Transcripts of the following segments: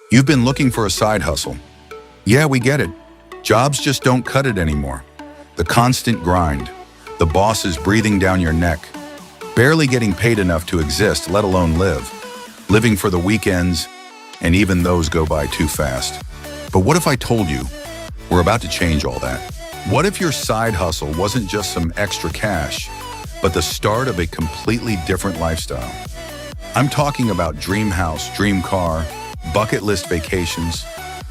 You've been looking for a side hustle. Yeah, we get it. Jobs just don't cut it anymore. The constant grind, the bosses breathing down your neck, barely getting paid enough to exist, let alone live, living for the weekends, and even those go by too fast. But what if I told you we're about to change all that? What if your side hustle wasn't just some extra cash, but the start of a completely different lifestyle? I'm talking about dream house, dream car, bucket list vacations.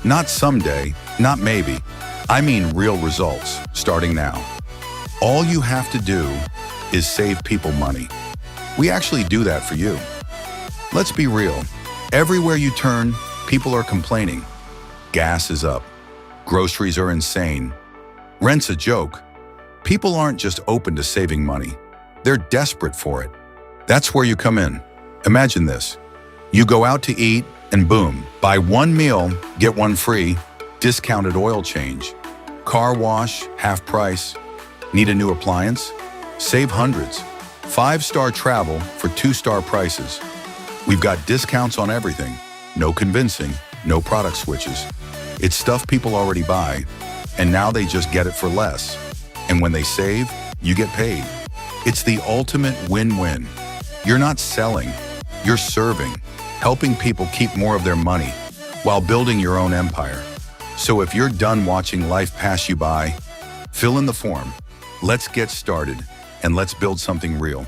Not someday, not maybe. I mean real results, starting now. All you have to do is save people money. We actually do that for you. Let's be real. Everywhere you turn, people are complaining. Gas is up. Groceries are insane. Rent's a joke. People aren't just open to saving money. They're desperate for it. That's where you come in. Imagine this. You go out to eat and boom, buy one meal, get one free, discounted oil change. Car wash, half price. Need a new appliance? Save hundreds. 5-star travel for 2-star prices. We've got discounts on everything. No convincing, no product switches. It's stuff people already buy, and now they just get it for less. And when they save, you get paid. It's the ultimate win-win. You're not selling, you're serving, helping people keep more of their money while building your own empire. So if you're done watching life pass you by, fill in the form. Let's get started and let's build something real.